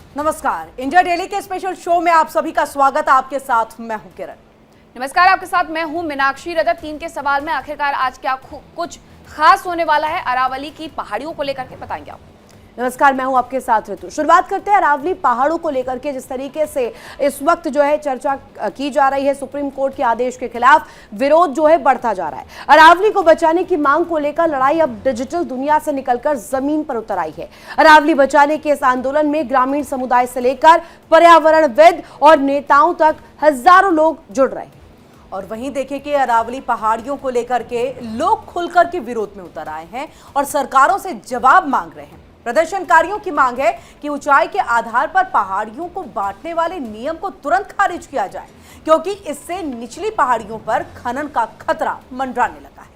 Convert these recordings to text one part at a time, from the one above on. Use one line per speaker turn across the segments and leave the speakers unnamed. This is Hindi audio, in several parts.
नमस्कार, इंडिया डेली के स्पेशल शो में आप सभी का स्वागत है। आपके साथ मैं हूं किरण।
नमस्कार, आपके साथ मैं हूं मीनाक्षी। रजत, 3 के सवाल में आखिरकार आज क्या कुछ खास होने वाला है अरावली की पहाड़ियों को लेकर के, बताएंगे आप।
नमस्कार, मैं हूं आपके साथ ऋतु। शुरुआत करते हैं अरावली पहाड़ों को लेकर के। जिस तरीके से इस वक्त जो है चर्चा की जा रही है, सुप्रीम कोर्ट के आदेश के खिलाफ विरोध जो है बढ़ता जा रहा है। अरावली को बचाने की मांग को लेकर लड़ाई अब डिजिटल दुनिया से निकलकर जमीन पर उतर आई है। अरावली बचाने के इस आंदोलन में ग्रामीण समुदाय से लेकर पर्यावरणविद और नेताओं तक हजारों लोग जुड़ रहे हैं। और वहीं देखें कि अरावली पहाड़ियों को लेकर के लोग खुलकर के विरोध में उतर आए हैं और सरकारों से जवाब मांग रहे हैं। प्रदर्शनकारियों की मांग है कि ऊंचाई के आधार पर पहाड़ियों को बांटने वाले नियम को तुरंत खारिज किया जाए, क्योंकि इससे निचली पहाड़ियों पर खनन का खतरा मंडराने लगा है।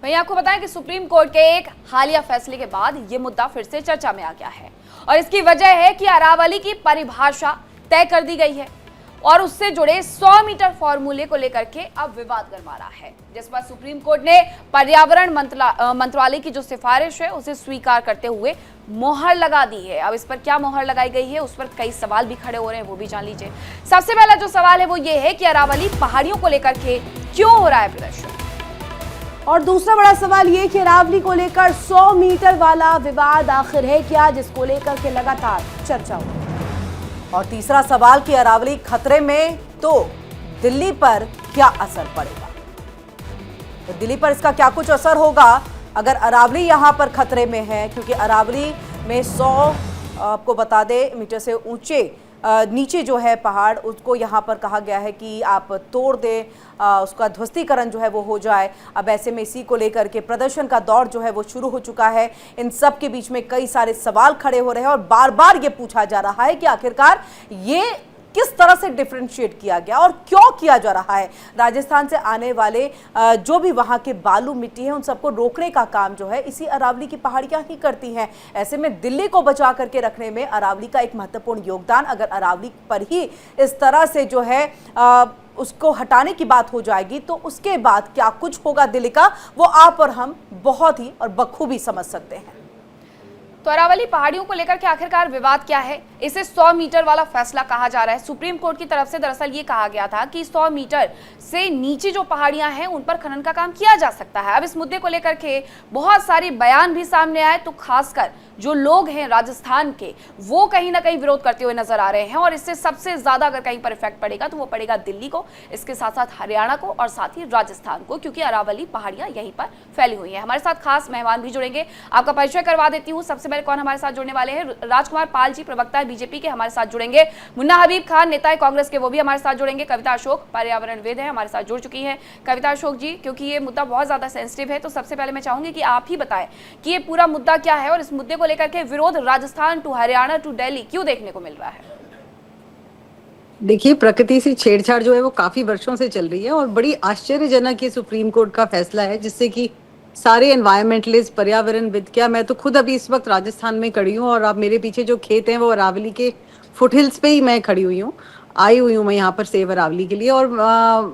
वहीं आपको बताएं कि सुप्रीम कोर्ट के एक हालिया फैसले के बाद यह मुद्दा फिर से चर्चा में आ गया है और इसकी वजह है कि अरावली की परिभाषा तय कर दी गई है और उससे जुड़े 100 मीटर फॉर्मूले को लेकर के अब विवाद गरमा रहा है, जिस पर सुप्रीम कोर्ट ने पर्यावरण मंत्रालय की जो सिफारिश है उसे स्वीकार करते हुए मोहर लगा दी है। अब इस पर क्या मोहर लगाई गई है, उस पर कई सवाल भी खड़े हो रहे हैं, वो भी जान लीजिए। सबसे पहला जो सवाल है वो ये है कि अरावली पहाड़ियों को लेकर के क्यों हो रहा है प्रदर्शन,
और दूसरा बड़ा सवाल ये कि अरावली को लेकर 100 मीटर वाला विवाद आखिर है क्या, जिसको लेकर के लगातार चर्चा हो रही है। और तीसरा सवाल कि अरावली खतरे में तो दिल्ली पर क्या असर पड़ेगा, तो दिल्ली पर इसका क्या कुछ असर होगा अगर अरावली यहां पर खतरे में है, क्योंकि अरावली में 100 आपको बता दे मीटर से ऊंचे नीचे जो है पहाड़, उसको यहाँ पर कहा गया है कि आप तोड़ दें, उसका ध्वस्तीकरण जो है वो हो जाए। अब ऐसे में इसी को लेकर के प्रदर्शन का दौर जो है वो शुरू हो चुका है। इन सब के बीच में कई सारे सवाल खड़े हो रहे हैं और बार बार ये पूछा जा रहा है कि आखिरकार ये किस तरह से डिफरेंशिएट किया गया और क्यों किया जा रहा है। राजस्थान से आने वाले जो भी वहाँ के बालू मिट्टी है उन सबको रोकने का काम जो है इसी अरावली की पहाड़ियाँ ही करती हैं। ऐसे में दिल्ली को बचा करके रखने में अरावली का एक महत्वपूर्ण योगदान, अगर अरावली पर ही इस तरह से जो है उसको हटाने की बात हो जाएगी तो उसके बाद क्या कुछ होगा दिल्ली का, वो आप और हम बहुत ही और बखूबी समझ सकते हैं।
तो अरावली पहाड़ियों को लेकर के आखिरकार विवाद क्या है, इसे 100 मीटर वाला फैसला कहा जा रहा है। सुप्रीम कोर्ट की तरफ से दरअसल ये कहा गया था कि 100 मीटर से नीचे जो पहाड़ियां हैं उन पर खनन का काम किया जा सकता है। अब इस मुद्दे को लेकर के बहुत सारे बयान भी सामने आए, तो खासकर जो लोग हैं राजस्थान के वो कहीं ना कहीं विरोध करते हुए नजर आ रहे हैं और इससे सबसे ज्यादा अगर कहीं पर इफेक्ट पड़ेगा तो वो पड़ेगा दिल्ली को, इसके साथ साथ हरियाणा को और साथ ही राजस्थान को, क्योंकि अरावली पहाड़ियां यहीं पर फैली हुई हैं। हमारे साथ खास मेहमान भी जुड़ेंगे, आपका परिचय करवा देती हूँ। सबसे पहले कौन हमारे साथ जुड़ने वाले हैं, राजकुमार पाल जी, प्रवक्ता है बीजेपी के, हमारे साथ जुड़ेंगे। मुन्ना हबीब खान, नेता है कांग्रेस के, वो भी हमारे साथ जुड़ेंगे। कविता अशोक, पर्यावरणविद है, हमारे साथ जुड़ चुकी है। कविता अशोक जी, क्योंकि ये मुद्दा बहुत ज्यादा सेंसिटिव है तो सबसे पहले मैं चाहूंगी कि आप ही बताएं कि ये पूरा मुद्दा क्या है और इस मुद्दे को लेकर के विरोध राजस्थान टू हरियाणा टू दिल्ली क्यों देखने को मिल रहा है।
देखिए, प्रकृति से छेड़छाड़ जो है वो काफी वर्षों से चल रही है और बड़ी आश्चर्यजनक ये सुप्रीम कोर्ट का फैसला है, जिससे कि सारे एनवायरमेंटलिस्ट, पर्यावरणविद, क्या मैं तो खुद अभी इस वक्त राजस्थान में खड़ी हूँ और अब मेरे पीछे जो खेत हैं वो अरावली के फुटहिल्स पे ही मैं खड़ी हुई हूँ, आई हुई हूँ मैं यहाँ पर सेव अरावली के लिए। और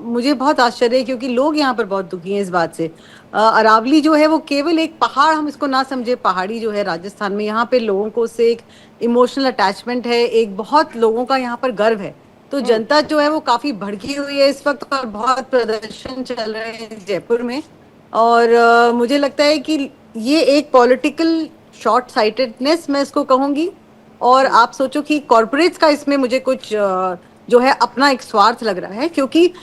मुझे बहुत आश्चर्य है क्योंकि लोग यहाँ पर बहुत दुखी हैं इस बात से। अरावली जो है वो केवल एक पहाड़, हम इसको ना समझे, पहाड़ी जो है राजस्थान में, यहाँ पे लोगों को उससे एक इमोशनल अटैचमेंट है, एक बहुत लोगों का यहाँ पर गर्व है। तो जनता जो है वो काफी भड़की हुई है इस वक्त और बहुत प्रदर्शन चल रहे हैं जयपुर में। और मुझे लगता है कि ये एक पॉलिटिकल शॉर्ट साइटेडनेस मैं इसको कहूंगी। और आप सोचो कि कॉर्पोरेट्स का इसमें मुझे कुछ जो है अपना एक स्वार्थ लग रहा है, क्योंकि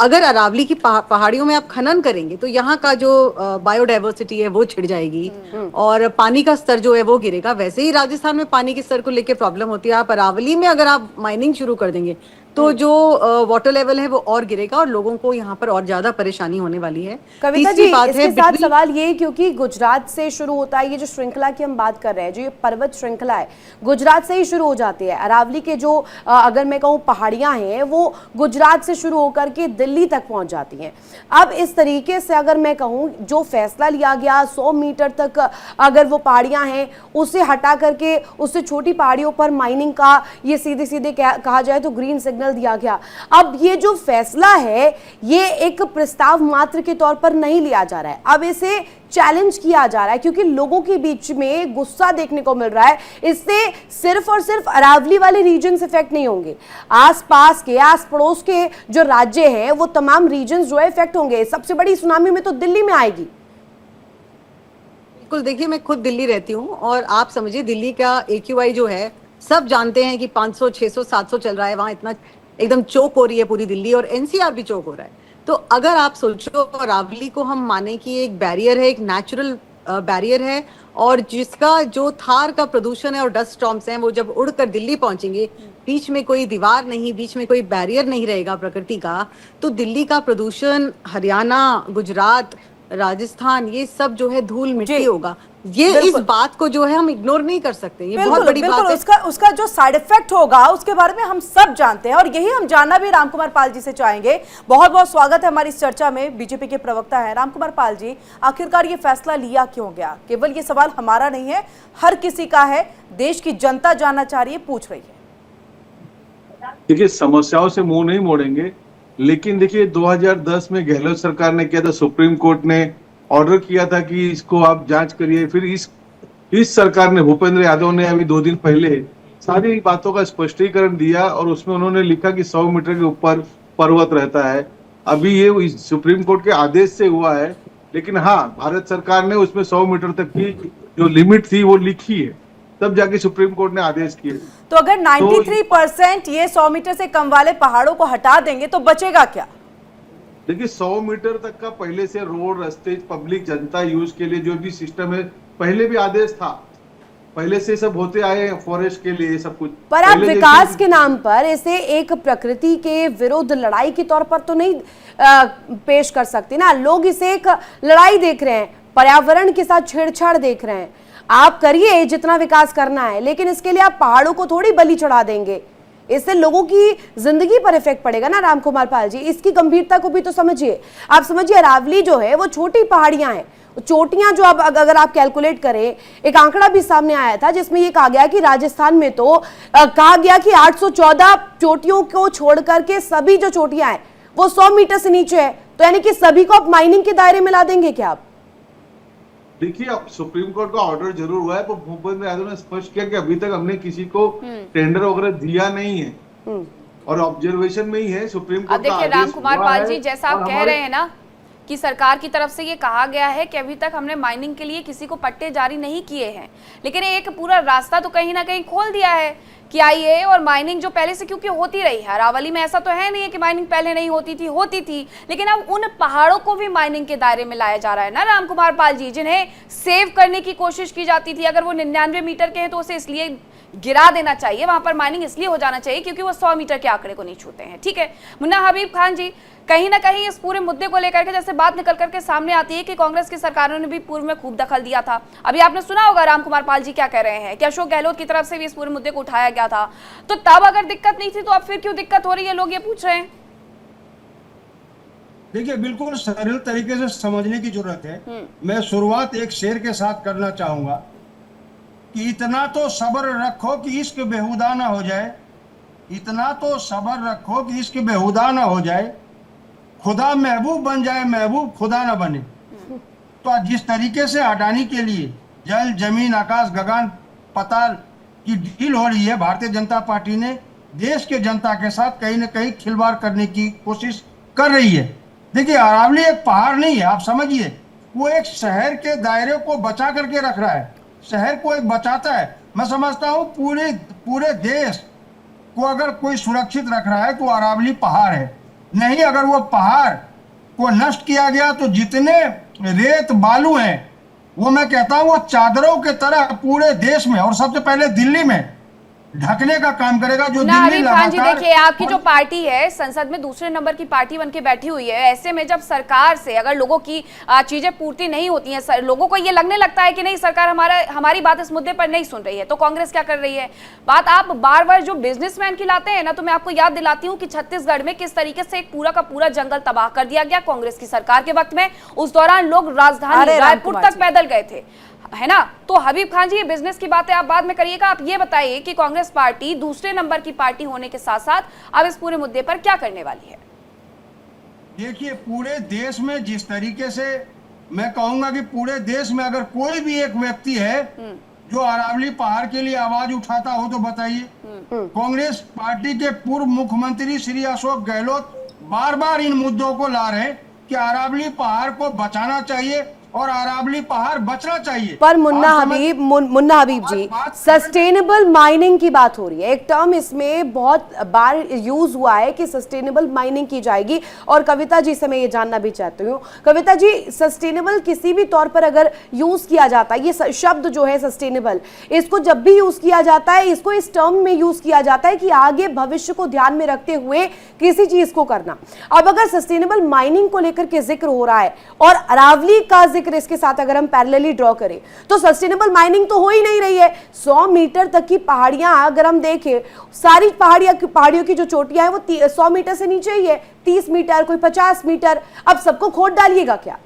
अगर अरावली की पहाड़ियों में आप खनन करेंगे तो यहाँ का जो बायोडाइवर्सिटी है वो छिड़ जाएगी और पानी का स्तर जो है वो गिरेगा। वैसे ही राजस्थान में पानी के स्तर को लेकर प्रॉब्लम होती है, आप अरावली में अगर आप माइनिंग शुरू कर देंगे तो जो वाटर लेवल है वो और गिरेगा और लोगों को यहाँ पर और ज्यादा परेशानी होने वाली है।
कविता जी, इसके साथ सवाल ये, क्योंकि गुजरात से शुरू होता है ये जो श्रृंखला की हम बात कर रहे हैं, जो ये पर्वत श्रृंखला है गुजरात से ही शुरू हो जाती है। अरावली के जो अगर मैं कहूँ पहाड़ियां हैं वो गुजरात से शुरू होकर के दिल्ली तक पहुंच जाती हैं। अब इस तरीके से अगर मैं कहूँ जो फैसला लिया गया 100 मीटर तक अगर वो पहाड़ियां हैं उसे हटा करके उससे छोटी पहाड़ियों पर माइनिंग का, ये सीधे सीधे कहा जाए तो ग्रीन सिग्नल सिग्नल दिया गया। अब ये जो फैसला है ये एक प्रस्ताव मात्र के तौर पर नहीं लिया जा रहा है, अब इसे चैलेंज किया जा रहा है क्योंकि लोगों के बीच में गुस्सा देखने को मिल रहा है। इससे सिर्फ और सिर्फ अरावली वाले रीजन इफेक्ट नहीं होंगे, आसपास के आस पड़ोस के जो राज्य हैं वो तमाम रीजन जो है इफेक्ट होंगे। सबसे बड़ी सुनामी में तो दिल्ली में आएगी।
बिल्कुल, देखिए मैं खुद दिल्ली रहती हूँ और आप समझिए दिल्ली का AQI जो है सब जानते हैं कि 500, 600, 700 चल रहा है, वहां इतना एकदम चोक हो रही है पूरी दिल्ली और NCR भी चोक हो रहा है। तो अगर आप सोचो अरावली को हम माने कि एक बैरियर है, एक नेचुरल बैरियर है और जिसका जो थार का प्रदूषण है और डस्ट स्टॉर्म्स हैं वो जब उड़कर दिल्ली पहुंचेंगे, बीच में कोई दीवार नहीं, बीच में कोई बैरियर नहीं रहेगा प्रकृति का, तो दिल्ली का प्रदूषण हरियाणा, गुजरात, राजस्थान ये सब जो है धूल मिट्टी होगा। ये इस बात को जो है हम इग्नोर नहीं कर सकते, ये बहुत बड़ी बात है।
उसका जो साइड इफेक्ट होगा उसके बारे में हम सब जानते हैं और यही हम जानना भी रामकुमार पाल जी से चाहेंगे। बहुत बहुत स्वागत है हमारी इस चर्चा में। बीजेपी के प्रवक्ता हैं रामकुमार पाल जी, आखिरकार ये फैसला लिया क्यों गया? केवल ये सवाल हमारा नहीं है, हर किसी का है, देश की जनता जानना चाह रही है, पूछ रही है।
देखिए समस्याओं से मुंह नहीं मोड़ेंगे, लेकिन देखिए 2010 में गहलोत सरकार ने किया था, सुप्रीम कोर्ट ने ऑर्डर किया था कि इसको आप जांच करिए। फिर इस सरकार ने, भूपेंद्र यादव ने अभी 2 दिन पहले सारी बातों का स्पष्टीकरण दिया और उसमें उन्होंने लिखा कि 100 मीटर के ऊपर पर्वत रहता है। अभी ये सुप्रीम कोर्ट के आदेश से हुआ है, लेकिन हाँ भारत सरकार ने उसमें 100 मीटर तक की जो लिमिट थी वो लिखी है, तब जाके सुप्रीम कोर्ट ने आदेश किए।
तो अगर 93% ये 100 मीटर से कम वाले पहाड़ों को हटा देंगे तो बचेगा क्या?
देखिए 100 मीटर तक का पहले से रोड, रास्ते, पब्लिक जनता यूज के लिए जो भी सिस्टम है, पहले भी आदेश था, पहले से सब होते आए फॉरेस्ट के लिए सब कुछ।
पर आप विकास के नाम पर इसे एक प्रकृति के विरुद्ध लड़ाई के तौर पर तो नहीं पेश कर सकते ना। लोग इसे एक लड़ाई देख रहे हैं, पर्यावरण के साथ छेड़छाड़ देख रहे हैं। आप करिए जितना विकास करना है, लेकिन इसके लिए आप पहाड़ों को थोड़ी बलि चढ़ा देंगे, इससे लोगों की जिंदगी पर इफेक्ट पड़ेगा ना। रामकुमार पाल जी, इसकी गंभीरता को भी तो समझिए। आप समझिए अरावली जो है वो छोटी पहाड़ियां हैं, चोटियां जो अब अगर आप कैलकुलेट करें, एक आंकड़ा भी सामने आया था जिसमें ये कहा गया कि राजस्थान में तो कहा गया कि 814 चोटियों को छोड़ करके सभी जो चोटियां हैं वो 100 मीटर से नीचे है, तो यानी कि सभी को आप माइनिंग के दायरे में ला देंगे क्या आप?
देखिए अब सुप्रीम कोर्ट का ऑर्डर जरूर हुआ है, पर भूपेंद्र यादव ने स्पष्ट किया कि अभी तक हमने किसी को टेंडर वगैरह दिया नहीं है और ऑब्जर्वेशन में ही है सुप्रीम कोर्ट का आदेश।
देखिए रामकुमार पाल जी, जैसा आप कह रहे हैं ना कि सरकार की तरफ से ये कहा गया है कि अभी तक हमने माइनिंग के लिए किसी को पट्टे जारी नहीं किए हैं, लेकिन एक पूरा रास्ता तो कहीं ना कहीं खोल दिया है कि आइए, और माइनिंग जो पहले से क्योंकि होती रही है, अरावली में ऐसा तो है नहीं है कि माइनिंग पहले नहीं होती थी, लेकिन अब उन पहाड़ों को भी माइनिंग के दायरे में लाया जा रहा है ना रामकुमार पाल जी, जिन्हें सेव करने की कोशिश की जाती थी। अगर वो 99 मीटर के हैं तो उसे इसलिए गिरा देना चाहिए, वहां पर माइनिंग इसलिए हो जाना चाहिए क्योंकि वो 100 मीटर के आंकड़े को नहीं छूते हैं। ठीक है मुन्ना हबीब खान जी, कहीं ना कहीं इस पूरे मुद्दे को लेकर के जैसे बात निकल करके सामने आती है कि कांग्रेस की सरकारों ने भी पूर्व में खूब दखल दिया था। अभी आपने सुना होगा रामकुमार पाल जी क्या कह रहे हैं कि अशोक गहलोत की तरफ से भी इस पूरे मुद्दे को उठाया गया था, तो तब अगर दिक्कत नहीं थी तो अब फिर क्यों दिक्कत हो रही है, लोग ये पूछ रहे हैं।
देखिए बिल्कुल सरल तरीके से समझने की जरूरत है। मैं शुरुआत एक शेर के साथ करना चाहूंगा कि इतना तो सब्र रखो कि इश्क बेहुदा ना हो जाए, इतना तो सब्र रखो कि इश्क बेहुदा ना हो जाए, खुदा महबूब बन जाए महबूब खुदा ना बने। तो जिस तरीके से अडानी के लिए जल जमीन आकाश गगन पताल की डील हो रही है, भारतीय जनता पार्टी ने देश के जनता के साथ कहीं न कहीं खिलवाड़ करने की कोशिश कर रही है। देखिए अरावली एक पहाड़ नहीं है, आप समझिए, वो एक शहर के दायरे को बचा करके रख रहा है, शहर को एक बचाता है। मैं समझता हूँ पूरे देश को अगर कोई सुरक्षित रख रहा है तो अरावली पहाड़ है। नहीं, अगर वो पहाड़ को नष्ट किया गया तो जितने रेत बालू हैं वो मैं कहता हूँ वो चादरों के तरह पूरे देश में और सबसे पहले दिल्ली में ढकने का काम करेगा। जो दिल्ली
खान जी देखिए, आपकी जो पार्टी है संसद में दूसरे नंबर की पार्टी बनके बैठी हुई है, ऐसे में जब सरकार से अगर लोगों की चीजें पूर्ति नहीं होती हैं, लोगों को ये लगने लगता है कि नहीं सरकार हमारी बात इस मुद्दे पर नहीं सुन रही है, तो कांग्रेस क्या कर रही है। बात आप बार बार जो बिजनेसमैन की लाते हैं ना, तो मैं आपको याद दिलाती हूँ कि छत्तीसगढ़ में किस तरीके से एक पूरा का पूरा जंगल तबाह कर दिया गया कांग्रेस की सरकार के वक्त में। उस दौरान लोग राजधानी रायपुर तक पैदल गए थे। है ना। तो हबीब खान जी, ये बिजनेस की बातें आप बाद में करिएगा, आप ये बताइए कि कांग्रेस पार्टी दूसरे नंबर की पार्टी होने के साथ साथ अब इस पूरे मुद्दे पर क्या करने वाली है?
देखिए, पूरे देश में जिस तरीके से मैं कहूंगा कि पूरे देश में अगर कोई भी एक व्यक्ति है जो अरावली पहाड़ के लिए आवाज उठाता हो तो बताइए। कांग्रेस पार्टी के पूर्व मुख्यमंत्री श्री अशोक गहलोत बार बार इन मुद्दों को ला रहे हैं कि अरावली पहाड़ को बचाना चाहिए और अरावली पहाड़ बचना चाहिए।
पर मुन्ना हबीब जी, सस्टेनेबल माइनिंग की बात हो रही है, एक टर्म इसमें बहुत बार यूज हुआ है कि सस्टेनेबल माइनिंग की जाएगी। और कविता जी से मैं ये जानना भी चाहती हूँ, कविता जी, सस्टेनेबल किसी भी तौर पर अगर यूज किया जाता है, ये शब्द जो है सस्टेनेबल, इसको जब भी यूज किया जाता है, इसको इस टर्म में यूज किया जाता है कि आगे भविष्य को ध्यान में रखते हुए किसी चीज को करना। अब अगर सस्टेनेबल माइनिंग को लेकर के जिक्र हो रहा है और अरावली का इसके साथ अगर हम पैरेलली ड्रॉ करें तो सस्टेनेबल माइनिंग तो हो ही नहीं रही है। 100 मीटर तक की पहाड़ियां अगर हम देखें, सारी पहाड़ियों की जो चोटियां हैं वो 100 मीटर से नीचे ही है, 30 मीटर, कोई 50 मीटर। अब सबको खोद डालिएगा क्या?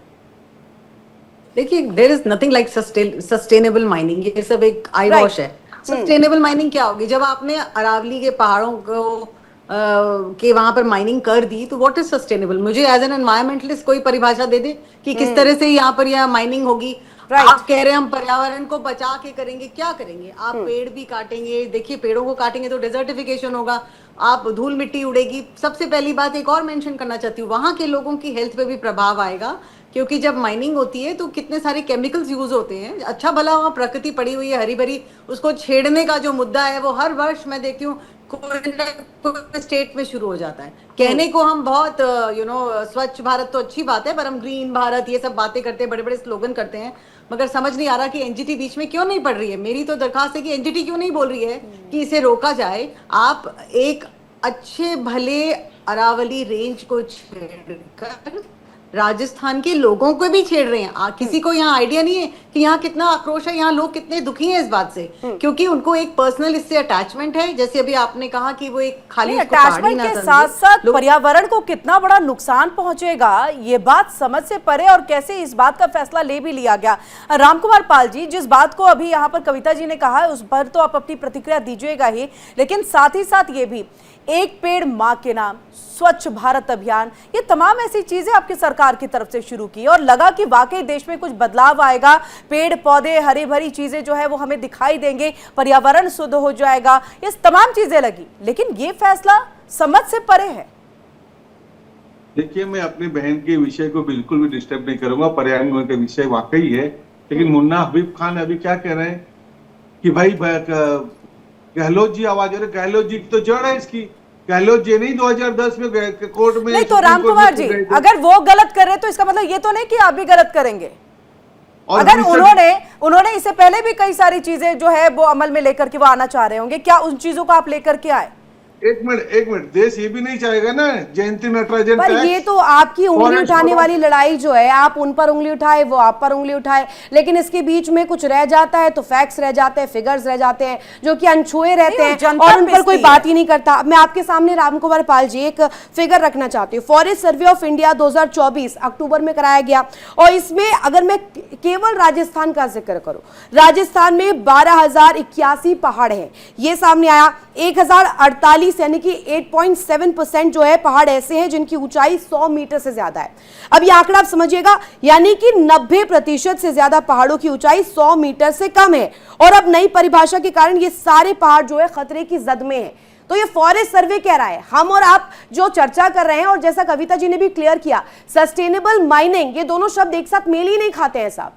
देखिए, there is nothing like sustainable mining, ये सब एक आई वॉश है। सस्टेनेबल माइनिंग क्या होगी? जब आपने अरावली के पहाड़ों को के वहां पर माइनिंग कर दी तो व्हाट इज सस्टेनेबल? मुझे एज एन एनवायरमेंटलिस्ट कोई परिभाषा दे दे कि किस तरह से यहाँ पर यह माइनिंग होगी। आप कह रहे हैं हम पर्यावरण को बचा के करेंगे, क्या करेंगे? आप पेड़ भी काटेंगे, देखिए पेड़ों को काटेंगे तो डेजर्टिफिकेशन होगा, आप धूल मिट्टी उड़ेगी। सबसे पहली बात एक और मेंशन करना चाहती हूँ, वहां के लोगों की हेल्थ पे भी प्रभाव आएगा, क्योंकि जब माइनिंग होती है तो कितने सारे केमिकल्स यूज होते हैं। अच्छा भला वहाँ प्रकृति पड़ी हुई है हरी भरी, उसको छेड़ने का जो मुद्दा है वो हर वर्ष मैं देखती हूँ स्टेट में शुरू हो जाता है। कहने को हम बहुत स्वच्छ भारत तो अच्छी बात है, पर हम ग्रीन भारत ये सब बातें करते हैं, बड़े बड़े स्लोगन करते हैं, मगर समझ नहीं आ रहा कि एनजीटी बीच में क्यों नहीं पड़ रही है। मेरी तो दरखास्त है कि एनजीटी क्यों नहीं बोल रही है कि इसे रोका जाए। आप एक अच्छे भले अरावली रेंज को छेड़कर राजस्थान के लोगों को भी छेड़ रहे हैं। किसी को यहाँ आइडिया नहीं है कि यहाँ कितना आक्रोश है, यहाँ लोग कितने दुखी हैं इस बात से, क्योंकि उनको एक पर्सनल इससे अटैचमेंट है। जैसे अभी आपने कहा कि वो एक खाली
अटैचमेंट के साथ साथ पर्यावरण को कितना बड़ा नुकसान पहुंचेगा ये बात समझ से परे, और कैसे इस बात का फैसला ले भी लिया गया। रामकुमार पाल जी, जिस बात को अभी यहाँ पर कविता जी ने कहा है उस पर तो आप अपनी प्रतिक्रिया दीजिएगा ही, लेकिन साथ ही साथ ये भी एक पेड़ माँ के नाम, स्वच्छ भारत अभियान, ये तमाम ऐसी चीजें आपकी सरकार की तरफ से शुरू की और लगा कि वाकई देश में कुछ बदलाव आएगा, पेड़ पौधे हरी भरी चीजें जो है वो हमें दिखाई देंगे, पर्यावरण शुद्ध हो जाएगा, ये तमाम चीजें लगी, लेकिन ये फैसला समझ से परे है।
देखिए, मैं अपनी बहन के विषय को बिल्कुल भी डिस्टर्ब नहीं करूंगा, पर्यावरण का विषय वाकई है, लेकिन मुन्ना हबीब खान अभी क्या कह रहे हैं कि भाई गहलोत जी आवाज, अरे गहलोत जी तो जड़ है इसकी, गहलोत जी नहीं 2010 में कोर्ट में
नहीं तो रामकुमार जी अगर वो गलत कर रहे तो इसका मतलब ये तो नहीं कि आप भी गलत करेंगे। अगर उन्होंने इससे पहले भी कई सारी चीजें जो है वो अमल में लेकर के वो आना चाह रहे होंगे, क्या उन चीजों को आप लेकर के आए?
एक मिनट, देश ये भी नहीं चाहेगा ना जयंती नटराजन
पर ये तो आपकी उंगली उठाने वाली लड़ाई जो है, आप उन पर उंगली उठाए, वो आप पर उंगली उठाए, लेकिन इसके बीच में कुछ रह जाता है तो फैक्ट्स रह जाते हैं, फिगर्स रह जाते हैं जो कि अनछुए रहते हैं और उन पर कोई बात ही नहीं करता। मैं आपके सामने रामकुमार पाल जी एक फिगर रखना चाहती हूँ। फॉरेस्ट सर्वे ऑफ इंडिया 2024 अक्टूबर में कराया गया और इसमें अगर मैं केवल राजस्थान का जिक्र करूं, राजस्थान में 12,081 पहाड़ हैं, ये सामने आया। 1,048 यानी कि 8.7% जो है पहाड़ ऐसे हैं जिनकी ऊंचाई 100 मीटर से ज्यादा है। अब ये आंकड़ा आप समझिएगा, यानी कि 90% से ज्यादा पहाड़ों की ऊंचाई 100 मीटर से कम है और अब नई परिभाषा के कारण ये सारे पहाड़ जो है खतरे की जद में है। तो ये फॉरेस्ट सर्वे कह रहा है, हम और आप जो चर्चा कर रहे हैं और जैसा कविता जी ने भी क्लियर किया, सस्टेनेबल माइनिंग, ये दोनों शब्द एक साथ मेल ही नहीं खाते हैं साहब।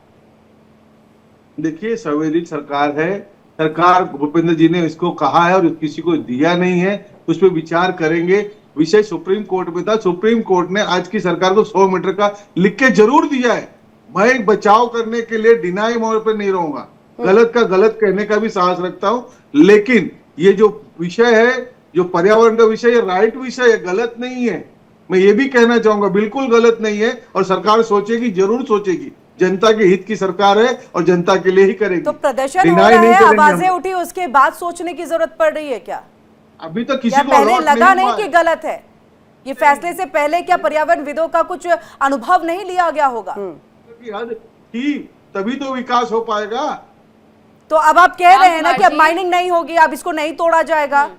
देखिए, संवैधानिक सरकार है, सरकार भूपेंद्र जी ने इसको कहा है और किसी को दिया नहीं है, उस पर विचार करेंगे। विषय सुप्रीम कोर्ट में था, सुप्रीम कोर्ट ने आज की सरकार को 100 मीटर का लिख के जरूर दिया है। मैं बचाव करने के लिए डिनाई मोड पर नहीं रहूंगा, गलत का गलत कहने का भी साहस रखता हूं, लेकिन ये जो विषय है, जो पर्यावरण का विषय है, राइट विषय है, गलत नहीं है। मैं ये भी कहना चाहूंगा बिल्कुल गलत नहीं है और सरकार सोचेगी, जरूर सोचेगी। जनता के हित की सरकार है और जनता के लिए ही करेगी।
तो प्रदर्शन हो रहा है, आवाजें उठी, उसके बाद सोचने की जरूरत पड़ रही है क्या?
अभी तक किसी को
पहले लगा नहीं कि गलत है? ये फैसले से पहले क्या पर्यावरण विदों का कुछ अनुभव नहीं लिया गया होगा?
तभी तो विकास हो पाएगा।
तो अब आप कह रहे हैं ना कि अब
जी।
माइनिंग नहीं होगी, अब इसको नहीं तोड़ा जाएगा।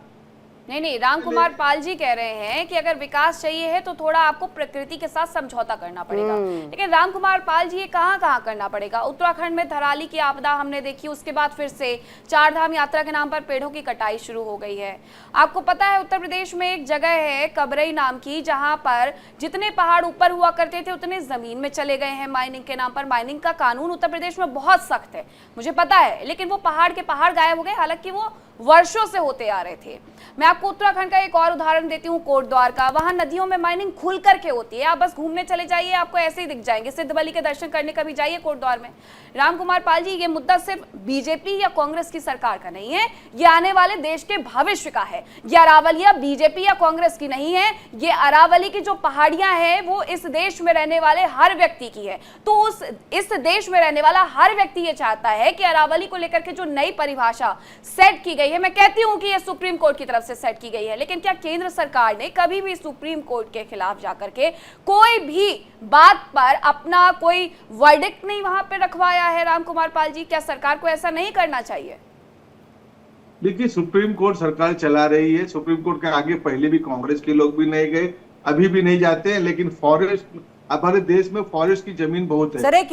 नहीं नहीं, राम कुमार पाल जी कह रहे हैं कि अगर विकास चाहिए है तो थोड़ा आपको प्रकृति के साथ समझौता करना पड़ेगा। लेकिन राम कुमार पाल जी ये कहाँ कहाँ करना पड़ेगा? उत्तराखंड में धराली की आपदा हमने देखी, उसके बाद फिर से चारधाम यात्रा के नाम पर पेड़ों की कटाई शुरू हो गई है। आपको पता है उत्तर प्रदेश में एक जगह है कबरई नाम की, जहां पर जितने पहाड़ ऊपर हुआ करते थे उतने जमीन में चले गए हैं माइनिंग के नाम पर। माइनिंग का कानून उत्तर प्रदेश में बहुत सख्त है, मुझे पता है, लेकिन वो पहाड़ के पहाड़ गायब हो गए, हालांकि वो वर्षों से होते आ रहे थे। मैं आपको उत्तराखंड का एक और उदाहरण देती हूँ, कोटद्वार का। वहां नदियों में माइनिंग खुल करके होती है, आप बस घूमने चले जाइए, आपको ऐसे ही दिख जाएंगे। सिद्ध बलि के दर्शन करने कभी जाइए कोटद्वार में। राम कुमार पाल जी, ये मुद्दा सिर्फ बीजेपी या कांग्रेस की सरकार का नहीं है, ये आने वाले देश के भविष्य का है। ये अरावलियां बीजेपी या कांग्रेस की नहीं है, ये अरावली की जो पहाड़ियां हैं वो इस देश में रहने वाले हर व्यक्ति की है। तो इस देश में रहने वाला हर व्यक्ति ये चाहता है कि अरावली को लेकर के जो नई परिभाषा सेट की गई है, मैं कहती हूं कि ये सुप्रीम कोर्ट की तरफ से सेट की गई है, लेकिन क्या केंद्र सरकार ने कभी भी सुप्रीम कोर्ट के खिलाफ जाकर के कोई भी बात पर अपना कोई वर्डिक्ट नहीं वहां पे रखवाया है? राम कुमार पाल जी, क्या सरकार को ऐसा नहीं करना चाहिए?
देखिए, सुप्रीम कोर्ट सरकार चला रही है, सुप्रीम कोर्ट के आगे पहले भी कांग्रेस के लोग भी नहीं गए, अभी भी नहीं जाते हैं, लेकिन फॉरेस्ट, हमारे देश में फॉरेस्ट की जमीन बहुत है।
सर एक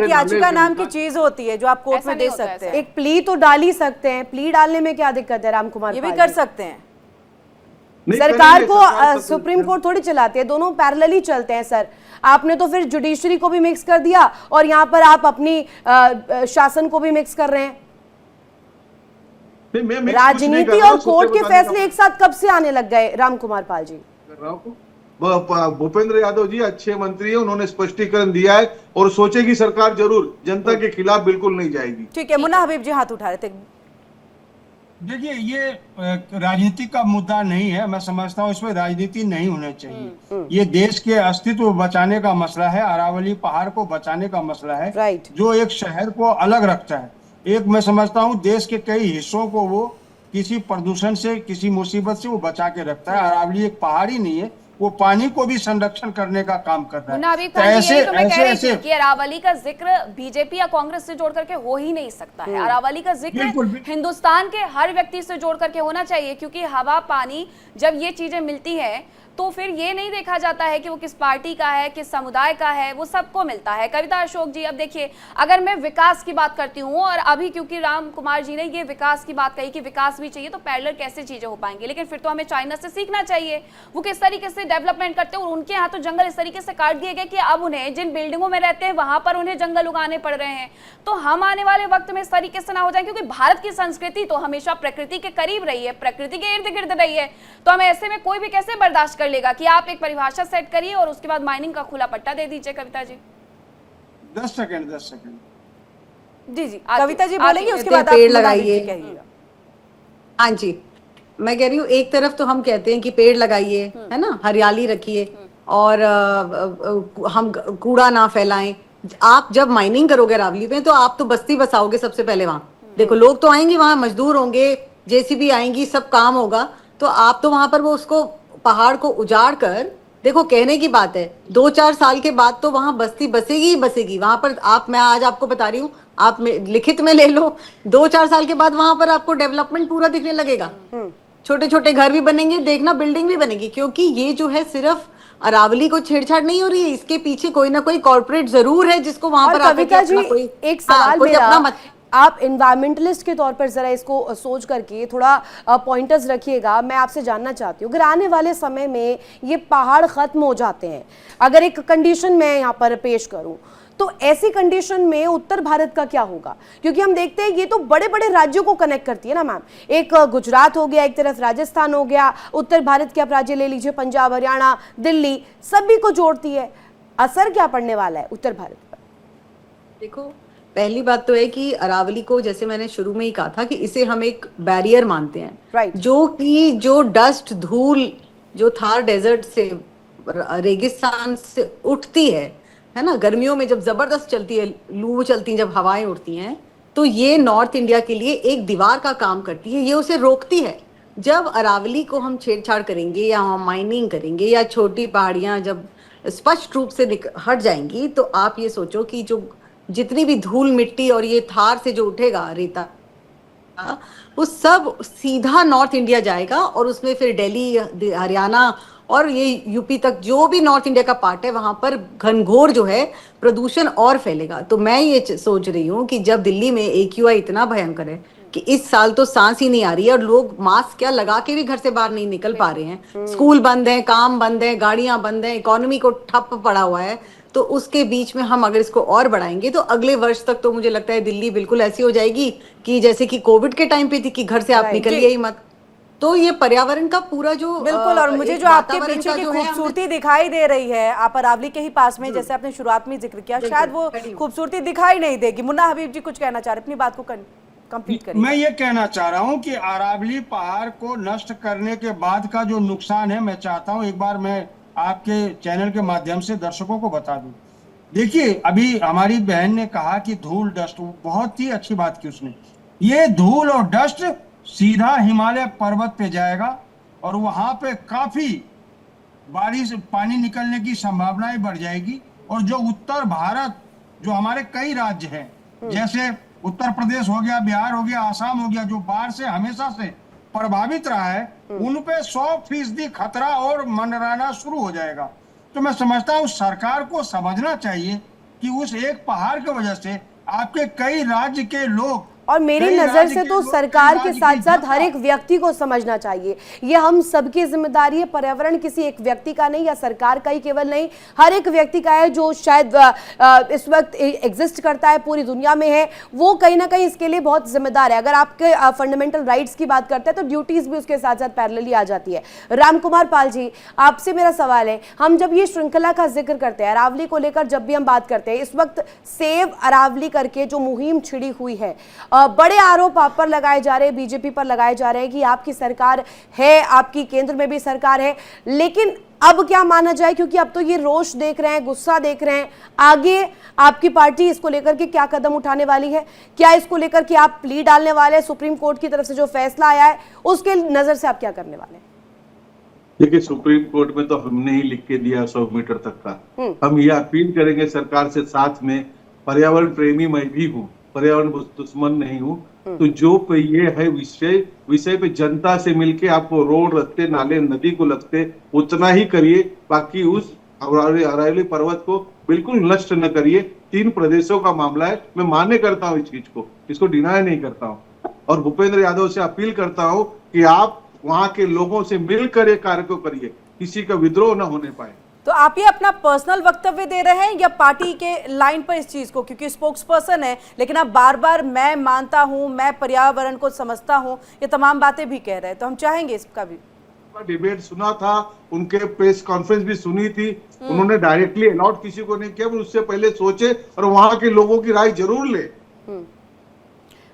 याचिका नाम की चीज होती है जो आप कोर्ट में दे सकते हैं। एक प्ली तो डाल ही सकते हैं, प्ली डालने में क्या दिक्कत है? राम कुमार, ये भी कर सकते हैं। सरकार को सुप्रीम कोर्ट थोड़ी चलाती है, दोनों पैरेलली चलते हैं सर। आपने तो फिर जुडिशरी को भी मिक्स कर दिया और यहाँ पर आप अपनी शासन को भी मिक्स कर रहे हैं। राजनीति और कोर्ट के फैसले एक साथ कब से आने लग गए राम कुमार पाल जी?
भूपेंद्र यादव जी अच्छे मंत्री है, उन्होंने स्पष्टीकरण दिया है और सोचेगी सरकार जरूर, जनता के खिलाफ बिल्कुल नहीं जाएगी।
ठीक है, मुन्ना हबीब जी हाथ उठा रहे थे।
देखिए, ये राजनीति का मुद्दा नहीं है, मैं समझता हूँ इसमें राजनीति नहीं होना चाहिए। ये देश के अस्तित्व को बचाने का मसला है, अरावली पहाड़ को बचाने का मसला है,
राइट,
जो एक शहर को अलग रखता है। एक मैं समझता हूँ देश के कई हिस्सों को वो किसी प्रदूषण से, किसी मुसीबत से वो बचा के रखता है। अरावली एक पहाड़ी नहीं है, वो पानी को भी संरक्षण करने का काम कर रहा है।
तो ऐसे कि अरावली का जिक्र बीजेपी या कांग्रेस से जोड़ करके हो ही नहीं सकता है। अरावली का जिक्र हिंदुस्तान के हर व्यक्ति से जोड़ करके होना चाहिए, क्योंकि हवा, पानी, जब ये चीजें मिलती हैं तो फिर ये नहीं देखा जाता है कि वो किस पार्टी का है, किस समुदाय का है, वो सबको मिलता है। कविता अशोक जी, अब देखिए, अगर मैं विकास की बात करती हूँ, और अभी क्योंकि राम कुमार जी ने ये विकास की बात कही कि विकास भी चाहिए, तो पैरेलल कैसे चीजें हो पाएंगी? लेकिन फिर तो हमें चाइना से सीखना चाहिए, वो किस तरीके से डेवलपमेंट करते हैं। और उनके यहाँ तो जंगल इस तरीके से काट दिए गए कि अब उन्हें जिन बिल्डिंगों में रहते हैं वहां पर उन्हें जंगल उगाने पड़ रहे हैं। तो हम आने वाले वक्त में इस तरीके से ना हो जाए, क्योंकि भारत की संस्कृति तो हमेशा प्रकृति के करीब रही है, प्रकृति के इर्द गिर्द रही है। तो हम ऐसे में कोई भी कैसे बर्दाश्त कर लेगा कि आप एक परिभाषा सेट करिए और उसके बाद माइनिंग का खुला पट्टा दे दीजिए? कविता जी
10 सेकंड
जी जी, कविता जी बोलेंगे, उसके बाद
पेड़ लगाइए। हाँ जी, मैं कह रही हूँ, एक तरफ तो हम कहते हैं कि पेड़ लगाइए, है ना, हरियाली रखिए, और हम कूड़ा ना फैलाएं। आप जब माइनिंग करोगे अरावली में, तो आप तो बस्ती बसाओगे सबसे पहले वहां। देखो, लोग तो आएंगे वहां, मजदूर होंगे, जेसीबी आएंगी, सब काम होगा, तो आप तो वहां पर वो उसको पहाड़ को उजाड़ कर, देखो कहने की बात है, 2-4 साल के बाद तो वहां बस्ती बसेगी ही बसेगी वहां पर। मैं आज आपको बता रही हूँ, आप लिखित में ले लो, 2-4 साल के बाद वहां पर आपको डेवलपमेंट पूरा दिखने लगेगा। छोटे छोटे घर भी बनेंगे, देखना, बिल्डिंग भी बनेगी, क्योंकि ये जो है सिर्फ अरावली को छेड़छाड़ नहीं हो रही है, इसके पीछे कोई ना कोई कॉर्पोरेट जरूर है जिसको वहां पर
कविता जी, एक सवाल मेरा, आप एनवायरमेंटलिस्ट के तौर पर जरा इसको सोच करके थोड़ा पॉइंटर्स रखिएगा। मैं आपसे जानना चाहती हूँ, अगर आने वाले समय में ये पहाड़ खत्म हो जाते हैं, अगर एक कंडीशन मैं यहाँ पर पेश करूँ, तो ऐसी कंडीशन में उत्तर भारत का क्या होगा? क्योंकि हम देखते हैं ये तो बड़े बड़े राज्यों को कनेक्ट करती है ना मैम। एक गुजरात हो गया, एक तरफ राजस्थान हो गया, उत्तर भारत के आप राज्य ले लीजिए, पंजाब, हरियाणा, दिल्ली, सभी को जोड़ती है। असर क्या पड़ने वाला है उत्तर भारत पर?
देखो, पहली बात तो है कि अरावली को, जैसे मैंने शुरू में ही कहा था, कि इसे हम एक बैरियर मानते हैं,
राइट,
जो डस्ट, धूल जो थार डेजर्ट से, रेगिस्तान से उठती है ना, गर्मियों में जब जबरदस्त चलती है, लू चलती है, जब हवाएं उड़ती हैं, तो ये नॉर्थ इंडिया के लिए एक दीवार का काम करती है, ये उसे रोकती है। जब अरावली को हम छेड़छाड़ करेंगे या हम माइनिंग करेंगे या छोटी पहाड़ियां जब स्पष्ट रूप से हट जाएंगी, तो आप ये सोचो कि जो जितनी भी धूल मिट्टी और ये थार से जो उठेगा रेता, वो सब सीधा नॉर्थ इंडिया जाएगा और उसमें फिर दिल्ली, हरियाणा और ये यूपी तक जो भी नॉर्थ इंडिया का पार्ट है वहां पर घनघोर जो है प्रदूषण और फैलेगा। तो मैं ये सोच रही हूँ कि जब दिल्ली में AQI इतना भयंकर है कि इस साल तो सांस ही नहीं आ रही है और लोग मास्क क्या लगा के भी घर से बाहर नहीं निकल पा रहे हैं, स्कूल बंद है, काम बंद है, गाड़ियां बंद है, इकोनॉमी को ठप पड़ा हुआ है, तो उसके बीच में हम अगर इसको और बढ़ाएंगे तो अगले वर्ष तक तो मुझे लगता है दिल्ली बिल्कुल ऐसी हो जाएगी कि जैसे कि कोविड के टाइम पे थी कि घर से आप निकलिए ही मत। तो ये पर्यावरण का पूरा जो
बिल्कुल, और मुझे जो आपके पीछे की खूबसूरती दिखाई दे रही है, आप अरावली के ही पास में, जैसे आपने शुरुआत में जिक्र किया, शायद वो खूबसूरती दिखाई नहीं देगी। मुन्ना हबीब जी कुछ कहना चाह रहे, अपनी बात को कंप्लीट करिए।
मैं ये कहना चाह रहा हूँ कि अरावली पहाड़ को नष्ट करने के बाद का जो नुकसान है, मैं चाहता हूँ एक बार मैं आपके चैनल के माध्यम से दर्शकों को बता दूं। देखिए, अभी हमारी बहन ने कहा कि धूल डस्ट, बहुत ही अच्छी बात की उसने। ये धूल और डस्ट सीधा हिमालय पर्वत पे जाएगा और वहां पे काफी बारिश, पानी निकलने की संभावनाएं बढ़ जाएगी। और जो उत्तर भारत, जो हमारे कई राज्य हैं, जैसे उत्तर प्रदेश हो गया, बिहार हो गया, आसाम हो गया, जो बाढ़ से हमेशा से प्रभावित रहा है, उन पे 100% खतरा और मंडराना शुरू हो जाएगा। तो मैं समझता हूँ सरकार को समझना चाहिए कि उस एक पहाड़ की वजह से आपके कई राज्य के लोग,
और मेरी नजर से तो सरकार के साथ साथ हर एक व्यक्ति को समझना चाहिए, ये हम सबकी जिम्मेदारी है। पर्यावरण किसी एक व्यक्ति का नहीं या सरकार का ही केवल नहीं, हर एक व्यक्ति का है जो शायद इस वक्त एग्जिस्ट करता है, पूरी दुनिया में है, वो कहीं ना कहीं इसके लिए बहुत जिम्मेदार है। अगर आपके फंडामेंटल राइट्स की बात करते हैं तो ड्यूटीज भी उसके साथ साथ पैरेलली आ जाती है। राम कुमार पाल जी, आपसे मेरा सवाल है, हम जब ये श्रृंखला का जिक्र करते हैं, अरावली को लेकर जब भी हम बात करते हैं, इस वक्त सेव अरावली करके जो मुहिम छिड़ी हुई है, बड़े आरोप आप पर लगाए जा रहे हैं, बीजेपी पर लगाए जा रहे हैं कि आपकी सरकार है, आपकी केंद्र में भी सरकार है, लेकिन अब क्या माना जाए, क्योंकि अब तो ये रोष देख रहे हैं, गुस्सा देख रहे हैं, आगे आपकी पार्टी इसको लेकर के क्या कदम उठाने वाली है? क्या इसको लेकर के आप प्ली डालने वाले हैं? सुप्रीम कोर्ट की तरफ से जो फैसला आया है उसके नजर से आप क्या करने वाले हैं?
देखिए, सुप्रीम कोर्ट में तो हमने ही लिख के दिया 100 मीटर तक का। हम ये अपील करेंगे सरकार से, साथ में पर्यावरण प्रेमी मैं भी हूँ, पर्यावरण दुश्मन नहीं हूँ, तो जो ये है विषय पे जनता से मिलके आपको रोड, रस्ते, नाले, नदी को लगते उतना ही करिए, बाकी उस अरावली पर्वत को बिल्कुल नष्ट न करिए। 3 प्रदेशों का मामला है, मैं मान्य करता हूँ इस चीज को, इसको डिनाई नहीं करता हूँ, और भूपेंद्र यादव से अपील करता हूँ कि आप वहां के लोगों से मिलकर एक कार्य को करिए, किसी का विद्रोह न होने पाए।
तो आप ये अपना पर्सनल वक्तव्य दे रहे हैं या पार्टी के लाइन पर इस चीज को, क्योंकि स्पोक्स पर्सन है, लेकिन आप बार बार मैं मानता हूं, मैं पर्यावरण को समझता हूं, ये तमाम बातें भी कह रहे हैं, तो हम चाहेंगे इसका भी।
डिबेट सुना था, उनके प्रेस कॉन्फ्रेंस भी सुनी थी, उन्होंने डायरेक्टली अलाउड किसी को नहीं किया, उससे पहले सोचे और वहां के लोगों की राय जरूर ले।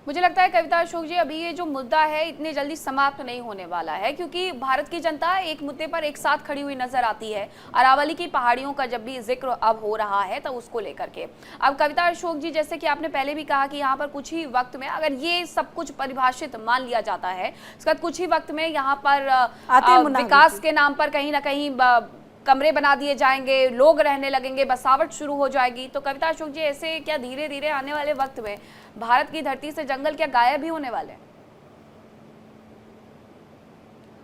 मुझे लगता है कविता अशोक जी, अभी ये जो मुद्दा है इतनी जल्दी समाप्त नहीं होने वाला है, क्योंकि भारत की जनता एक मुद्दे पर एक साथ खड़ी हुई नजर आती है। अरावली की पहाड़ियों का जब भी जिक्र अब हो रहा है तो उसको लेकर के अब कविता अशोक जी, जैसे कि आपने पहले भी कहा कि यहाँ पर कुछ ही वक्त में अगर ये सब कुछ परिभाषित मान लिया जाता है, उसके बाद कुछ ही वक्त में यहाँ पर विकास के नाम पर कहीं ना कहीं कमरे बना दिए जाएंगे, लोग रहने लगेंगे, बसावट शुरू हो जाएगी। तो कविता अशोक जी, ऐसे क्या धीरे धीरे आने वाले वक्त में भारत की धरती से जंगल क्या गायब ही होने वाले हैं?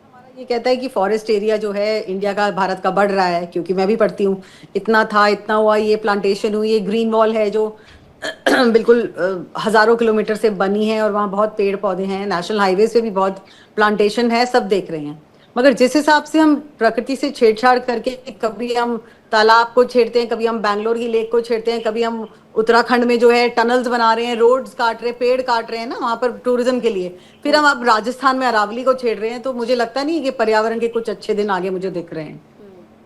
हमारा ये कहता है कि फॉरेस्ट एरिया जो है इंडिया का, भारत का बढ़ रहा है, क्योंकि मैं भी पढ़ती हूँ, इतना था, इतना हुआ, ये प्लांटेशन हुई, ये ग्रीन वॉल है जो बिल्कुल हजारों किलोमीटर से बनी है और वहाँ बहुत पेड़ पौधे हैं, नेशनल हाईवे पे भी बहुत प्लांटेशन है, सब देख रहे हैं। मगर जिस हिसाब से हम प्रकृति से छेड़छाड़ करके, कभी हम तालाब को छेड़ते हैं, कभी हम बैंगलोर की लेक को छेड़ते हैं, कभी हम उत्तराखंड में जो है टनल्स बना रहे हैं, रोड्स काट रहे हैं, पेड़ काट रहे हैं ना वहां पर टूरिज्म के लिए, फिर हम अब राजस्थान में अरावली को छेड़ रहे हैं, तो मुझे लगता नहीं कि पर्यावरण के कुछ अच्छे दिन आगे मुझे दिख रहे हैं।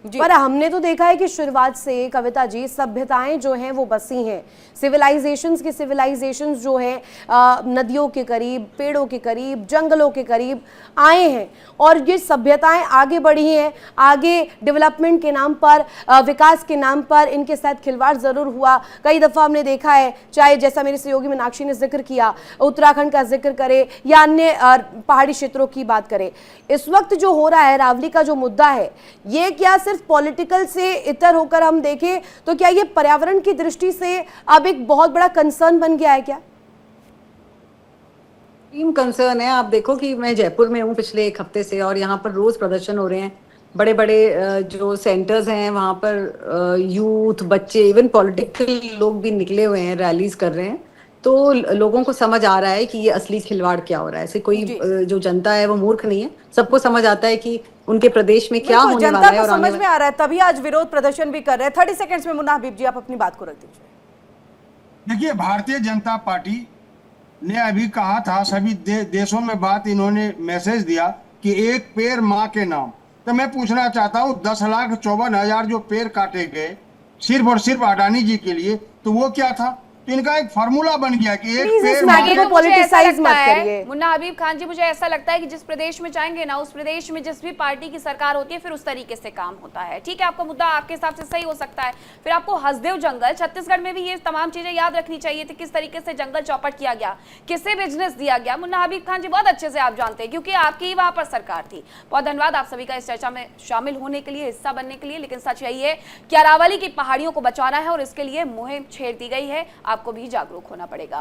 पर हमने तो देखा है कि शुरुआत से कविता जी, सभ्यताएं जो हैं वो बसी हैं, सिविलाइजेशंस जो हैं नदियों के करीब, पेड़ों के करीब, जंगलों के करीब आए हैं, और ये सभ्यताएं आगे बढ़ी हैं, आगे डेवलपमेंट के नाम पर, विकास के नाम पर इनके साथ खिलवाड़ ज़रूर हुआ। कई दफ़ा हमने देखा है, चाहे जैसा मेरे सहयोगी मीनाक्षी ने जिक्र किया, उत्तराखंड का जिक्र करे या अन्य पहाड़ी क्षेत्रों की बात करें, इस वक्त जो हो रहा है, अरावली का जो मुद्दा है, ये क्या सिर्फ सिर्फ पॉलिटिकल से इतर होकर हम देखें तो क्या ये पर्यावरण की दृष्टि से अब एक बहुत बड़ा कंसर्न बन गया है क्या?
एक्सट्रीम कंसर्न है। आप देखो कि मैं जयपुर में हूँ पिछले एक हफ्ते से, और यहाँ पर रोज प्रदर्शन हो रहे हैं। बड़े बड़े जो सेंटर्स हैं वहाँ पर यूथ, बच्चे, इवन पॉलिटिकल लोग भी निकले हुए हैं, रैलीज कर रहे हैं। तो लोगों को समझ आ रहा है कि ये असली खिलवाड़ क्या हो रहा है। ऐसे कोई जो जनता है वो मूर्ख नहीं है, सबको समझ आता है कि उनके प्रदेश में क्या होने वाला है।
और समझ में आ रहा है, तभी आज विरोध प्रदर्शन भी कर रहे हैं। 30 सेकंड्स में मुन्ना हबीब जी आप अपनी बात को रख दीजिए।
देखिए, भारतीय जनता पार्टी ने अभी कहा था, सभी देशों में बात इन्होंने मैसेज दिया कि एक पेड़ माँ के नाम। तो मैं पूछना चाहता हूँ 10,54,000 जो पेड़ काटे गए सिर्फ और सिर्फ अडानी जी के लिए, तो वो क्या था? तो इनका एक फार्मूला बन गया कि एक पेड़
मैटर को पॉलिटिसाइज मत करिए।
मुन्ना हबीब खान जी, मुझे ऐसा लगता है कि जिस प्रदेश में जाएंगे ना, उस प्रदेश में जिस भी पार्टी की सरकार होती है फिर उस तरीके से काम होता है। ठीक है, आपका मुद्दा आपके हिसाब से सही हो सकता है। फिर आपको हसदेव जंगल, छत्तीसगढ़ में भी ये तमाम चीजें याद रखनी चाहिए थी, किस तरीके से जंगल चौपट किया गया, किससे बिजनेस दिया गया। मुन्ना हबीब खान जी बहुत अच्छे से आप जानते हैं, क्योंकि आपकी ही वहां पर सरकार थी। बहुत धन्यवाद आप सभी का इस चर्चा में शामिल होने के लिए, हिस्सा बनने के लिए। लेकिन सच यही है कि अरावली की पहाड़ियों को बचाना है और इसके लिए मुहिम छेड़ दी गई है। आपको भी जागरूक होना पड़ेगा।